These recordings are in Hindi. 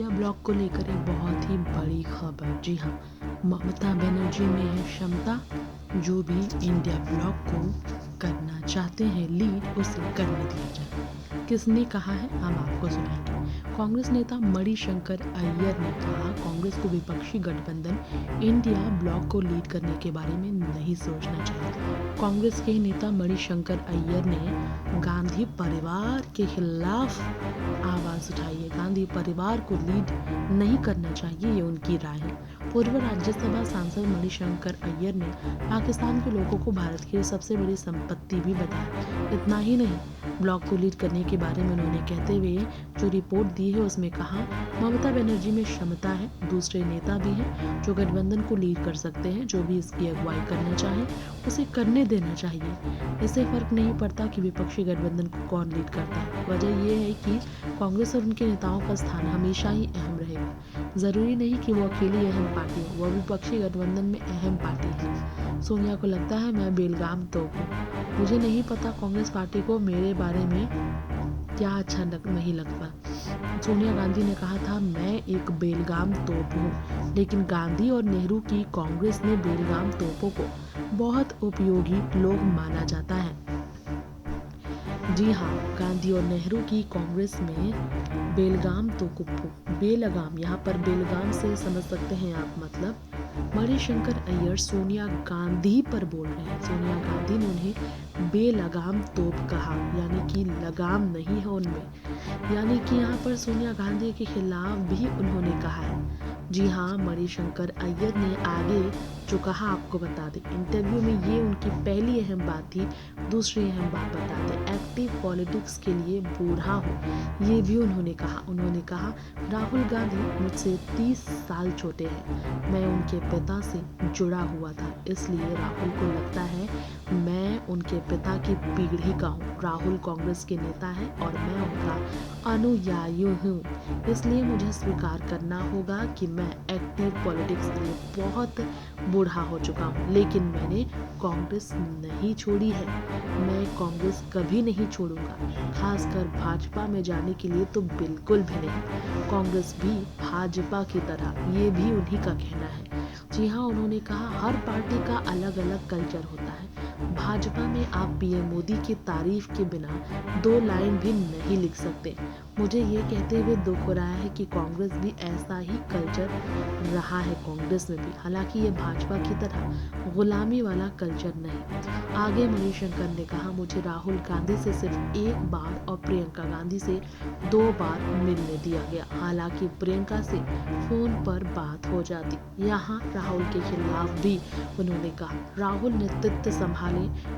इंडिया ब्लॉक को लेकर एक बहुत ही बड़ी खबर। जी हाँ, ममता बनर्जी में है क्षमता, जो भी इंडिया ब्लॉक को करना चाहते हैं लीड, उसे करने दिया जाए। किसने कहा है, हम आपको सुनाएंगे। कांग्रेस नेता मणिशंकर अय्यर ने कहा, कांग्रेस को विपक्षी गठबंधन इंडिया ब्लॉक को लीड करने के बारे में नहीं सोचना चाहिए। कांग्रेस के नेता मणिशंकर अय्यर ने गांधी परिवार के खिलाफ आवाज उठाई है। गांधी परिवार को लीड नहीं करना चाहिए, ये उनकी राय है। पूर्व राज्यसभा सांसद मणिशंकर अय्यर ने पाकिस्तान के लोगों को भारत की सबसे बड़ी संपत्ति भी बताया। इतना ही नहीं, ब्लॉक को लीड करने के बारे में उन्होंने कहते हुए जो रिपोर्ट दी है उसमें कहा, ममता बनर्जी में क्षमता है, दूसरे नेता भी हैं जो गठबंधन को लीड कर सकते हैं। जो भी इसकी अगुवाई करना चाहे उसे करने देना चाहिए। इससे फर्क नहीं पड़ता कि विपक्षी गठबंधन को कौन लीड करता है। वजह यह है कि कांग्रेस और उनके नेताओं का स्थान हमेशा ही अहम रहेगा। जरूरी नहीं कि वो अकेली अहम पार्टी हो, वह विपक्षी गठबंधन में अहम पार्टी है। सोनिया को लगता है मैं बेलगाम तोप हूँ। मुझे नहीं पता कांग्रेस पार्टी को मेरे बारे में क्या अच्छा नहीं लगता। सोनिया गांधी ने कहा था, मैं एक बेलगाम तोप हूँ, लेकिन गांधी और नेहरू की कांग्रेस में बेलगाम तोपों को बहुत उपयोगी लोग माना जाता है। जी हाँ, गांधी और नेहरू की कांग्रेस में बेलगाम तो बेलगाम, यहाँ पर बेलगाम से समझ सकते हैं आप, मतलब मणिशंकर अय्यर सोनिया गांधी पर बोल रहे हैं। सोनिया गांधी ने उन्हें बेलगाम तोप कहा, यानी कि लगाम नहीं है उनमें, यानी कि यहाँ पर सोनिया गांधी के खिलाफ भी उन्होंने कहा है। जी हाँ, मणिशंकर अय्यर ने आगे जो कहा आपको बता दें, इंटरव्यू में ये उनकी पहली अहम बात थी। दूसरी अहम बात बता दें, एक्टिव पॉलिटिक्स के लिए बूढ़ा हूँ, ये भी उन्होंने कहा राहुल गांधी मुझसे 30 साल छोटे हैं, मैं उनके पिता से जुड़ा हुआ था, इसलिए राहुल को लगता है मैं उनके पिता की पीढ़ी का हूँ। राहुल कांग्रेस के नेता है और मैं उनका अनुयायी हूँ, इसलिए मुझे स्वीकार करना होगा कि मैं एक्टिव पॉलिटिक्स के लिए बहुत बूढ़ा हो चुका हूँ, लेकिन मैंने कांग्रेस नहीं छोड़ी है। मैं कांग्रेस कभी नहीं छोड़ूंगा, खासकर भाजपा में जाने के लिए तो बिल्कुल भी नहीं। कांग्रेस भी भाजपा की तरह, ये भी उन्हीं का कहना है। जी हाँ, उन्होंने कहा हर पार्टी का अलग अलग कल्चर होता है। भाजपा में आप पीएम मोदी की तारीफ के बिना 2 लाइन भी नहीं लिख सकते। मुझे ये कहते हुए दुख हो रहा है कि कांग्रेस भी ऐसा ही कल्चर रहा है, कांग्रेस में भी, हालांकि ये भाजपा की तरह गुलामी वाला कल्चर नहीं। आगे मणिशंकर ने कहा, मुझे राहुल गांधी से सिर्फ 1 बार और प्रियंका गांधी से 2 बार मिलने दिया गया, हालांकि प्रियंका से फोन पर बात हो जाती। यहाँ राहुल के खिलाफ भी उन्होंने कहा, राहुल नेतृत्व संभाले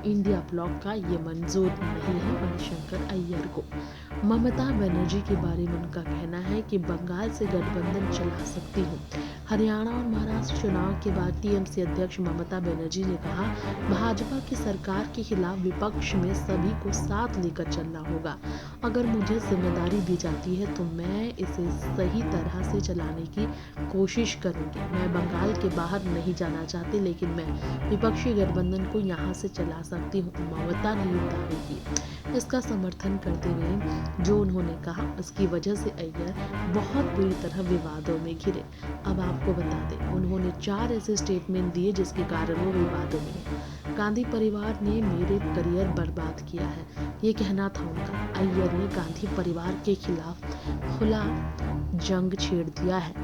इंडिया ब्लॉक का ये मंजूर नहीं है। मणिशंकर अय्यर को ममता बनर्जी के बारे में उनका कहना है कि बंगाल से गठबंधन चला सकती हूँ। हरियाणा और महाराष्ट्र चुनाव के बाद टीएमसी अध्यक्ष ममता बनर्जी ने कहा, भाजपा की सरकार के खिलाफ विपक्ष में सभी को साथ लेकर चलना होगा। अगर मुझे जिम्मेदारी दी जाती है तो मैं इसे सही तरह से चलाने की कोशिश करूंगी। मैं बंगाल के बाहर नहीं जाना चाहती, लेकिन मैं विपक्षी गठबंधन को यहाँ से चला सकती हूँ, ममता ने दावे किए। इसका समर्थन करते हुए जो उन्होंने कहा, उसकी वजह से अय्यर बहुत बुरी तरह विवादों में घिरे। अब आपको बता दें, उन्होंने 4 ऐसे स्टेटमेंट दिए जिसके कारण वो विवादों में। गांधी परिवार ने मेरे करियर बर्बाद किया है, ये कहना था उनका। अय्यर ने गांधी परिवार के खिलाफ खुला जंग छेड़ दिया है।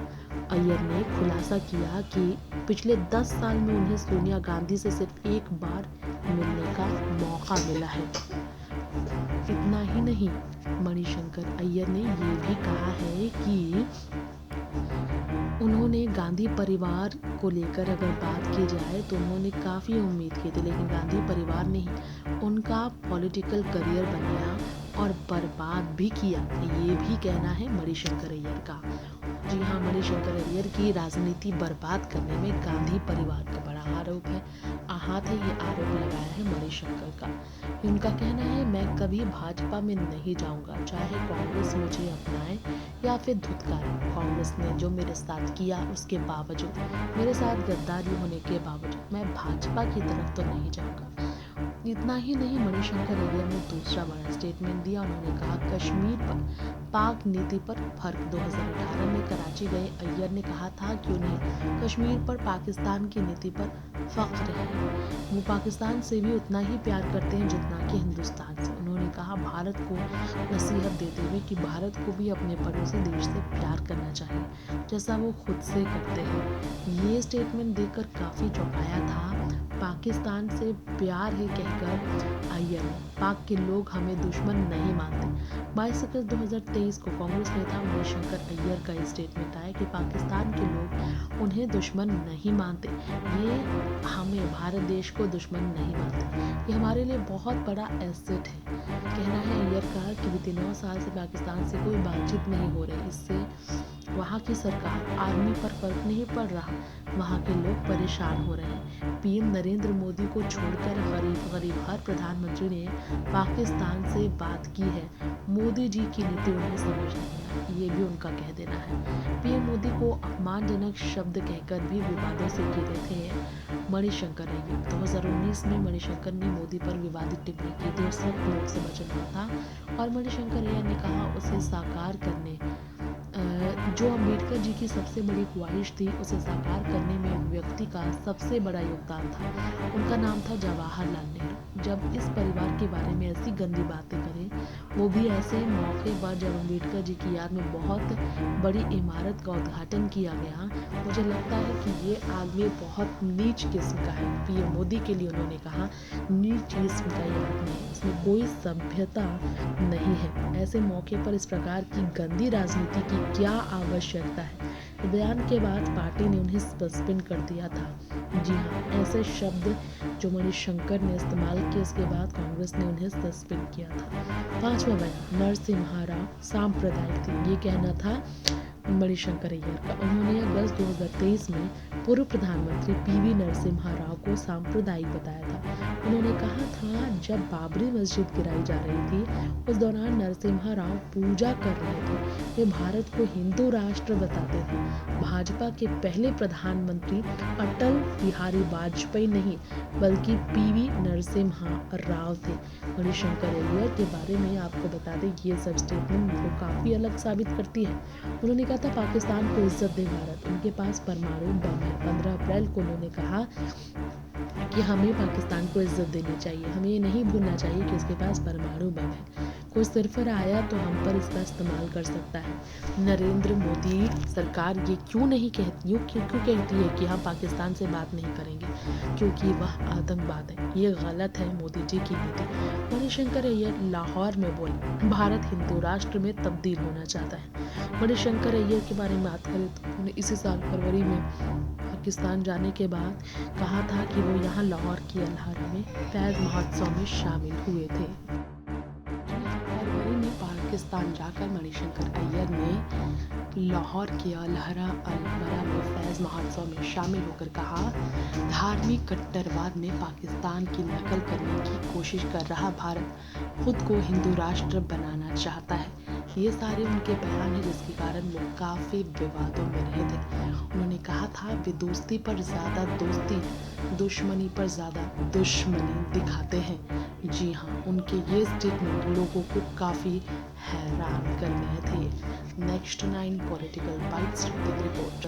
अय्यर ने खुलासा किया कि पिछले 10 साल में उन्हें सोनिया गांधी से सिर्फ 1 बार मिलने का मौका मिला है। इतना ही नहीं, मणिशंकर अय्यर ने ये भी कहा है कि उन्होंने गांधी परिवार को लेकर अगर बात की जाए तो उन्होंने काफ़ी उम्मीद की थी, लेकिन गांधी परिवार ने ही उनका पॉलिटिकल करियर बनाया और बर्बाद भी किया, ये भी कहना है मणिशंकर अय्यर का। जी हाँ, मणिशंकर अय्यर की राजनीति बर्बाद करने में गांधी परिवार का बड़ा आरोप है, हाथ है, ये आरोप लगाया है मणिशंकर का। उनका कहना है, मैं कभी भाजपा में नहीं जाऊंगा, चाहे कांग्रेस मुझे अपनाए या फिर धुतकारे। कांग्रेस ने जो मेरे साथ किया उसके बावजूद, मेरे साथ गद्दारी होने के बावजूद मैं भाजपा की तरफ तो नहीं जाऊंगा। इतना ही नहीं, मणिशंकर अय्यर ने दूसरा बड़ा स्टेटमेंट दिया। उन्होंने कहा, कश्मीर पर पाक नीति पर फर्क। 2018 में कराची गए अय्यर ने कहा था कि उन्हें कश्मीर पर पाकिस्तान की नीति पर फख्र है। वो पाकिस्तान से भी उतना ही प्यार करते हैं जितना कि हिंदुस्तान से। उन्होंने कहा, भारत को नसीहत देते हुए कि भारत को भी अपने पड़ोसी देश से प्यार करना चाहिए जैसा वो खुद से करते हैं। ये स्टेटमेंट देकर काफ़ी चौंकाया था। पाकिस्तान से प्यार है कहकर अय्यर ने, पाक के लोग हमें दुश्मन नहीं मानते। 22 अगस्त 2023 को कांग्रेस नेता मणिशंकर अय्यर का स्टेटमेंट आया कि पाकिस्तान के लोग उन्हें दुश्मन नहीं मानते, ये हमें भारत देश को दुश्मन नहीं मानते, ये हमारे लिए बहुत बड़ा एसेट है। कहना है अय्यर का कि बीते 9 साल से पाकिस्तान से कोई बातचीत नहीं हो रही। इससे वहाँ की सरकार, आर्मी पर फर्क नहीं पड़ रहा, वहाँ के लोग परेशान हो रहे हैं। पीएम नरेंद्र मोदी को छोड़कर करीब हर प्रधानमंत्री ने पाकिस्तान से बात की है। मोदी जी की नीति उन्हें समझ नहीं आई, ये भी उनका कह देना है। पीएम मोदी को अपमानजनक शब्द कहकर भी विवादों से घिरे थे मणिशंकर अय्यर। 2019 में मणिशंकर ने मोदी पर विवादित टिप्पणी की थी। उस वक्त लोकसभा चुनाव था और मणिशंकर अय्यर ने कहा, उसे साकार करने जो अम्बेडकर जी की सबसे बड़ी ख्वाहिश थी, उसे साकार करने में एक व्यक्ति का सबसे बड़ा योगदान था। उनका नाम था जवाहरलाल नेहरू। जब इस परिवार के बारे में ऐसी गंदी बातें करें, वो भी ऐसे मौके पर जब अम्बेडकर जी की याद में बहुत बड़ी इमारत का उद्घाटन किया गया, मुझे लगता है कि ये आदमी बहुत नीच किस्म का है। पीएम मोदी के लिए उन्होंने कहा, नीच किस्म का ये आदमी है, इसमें कोई सभ्यता नहीं है। ऐसे मौके पर इस प्रकार की गंदी राजनीति की क्या आवश्यकता है। बयान के बाद पार्टी ने उन्हें सस्पेंड कर दिया था। जी हाँ, ऐसे शब्द जो मणिशंकर ने इस्तेमाल किए, उसके बाद कांग्रेस ने उन्हें सस्पेंड किया था। 5वां बयान, नरसिम्हा राव सांप्रदायिक थे, ये कहना था मणिशंकर अय्यर का। उन्होंने अगस्त 2023 में पूर्व प्रधानमंत्री पीवी नरसिम्हा राव को सांप्रदायिक बताया था। उन्होंने कहा था, जब बाबरी मस्जिद गिराई जा रही थी, उस दौरान नरसिम्हा राव पूजा कर रहे थे। वे भारत को हिंदू राष्ट्र बताते थे। भाजपा के पहले प्रधानमंत्री अटल बिहारी वाजपेयी नहीं, बल्कि पीवी नरसिम्हा राव थे। मणिशंकर अय्यर के बारे में आपको बता दें, ये सब स्टेटमेंट वो काफ़ी अलग साबित करती है। उन्होंने कहा था, पाकिस्तान को इज्जत दे भारत, उनके पास परमाणु बम है। 15 अप्रैल को उन्होंने कहा कि हमें पाकिस्तान को इज्जत देनी चाहिए, हमें ये नहीं भूलना चाहिए कि उसके पास परमाणु बम है। कोई सरफर आया तो हम पर इसका इस्तेमाल कर सकता है। नरेंद्र मोदी सरकार ये क्यों नहीं कहती, क्यों कहती है कि हम पाकिस्तान से बात नहीं करेंगे, क्योंकि वह आतंकवाद है। ये गलत है मोदी जी की नीति। मणिशंकर अय्यर लाहौर में बोले, भारत हिंदू राष्ट्र में तब्दील होना चाहता है। मणिशंकर अय्यर के बारे में बात करें तो उन्होंने इसी साल फरवरी में पाकिस्तान जाने के बाद कहा था कि वो यहाँ लाहौर की अलहरा में फैज़ महोत्सव में शामिल हुए थे। फरवरी में पाकिस्तान जाकर मणिशंकर अय्यर ने लाहौर के अलहरा में फैज़ महोत्सव में शामिल होकर कहा, धार्मिक कट्टरवाद में पाकिस्तान की नकल करने की कोशिश कर रहा भारत खुद को हिंदू राष्ट्र बनाना चाहता है। ये सारे उनके बयान हैं जिसके कारण वो काफ़ी विवादों में रहे थे। उन्होंने कहा था, वे दोस्ती पर ज़्यादा दोस्ती, दुश्मनी पर ज़्यादा दुश्मनी दिखाते हैं। जी हाँ, उनके ये स्टेटमेंट लोगों को काफ़ी हैरान कर रहे थे। Next 9 political bytes report.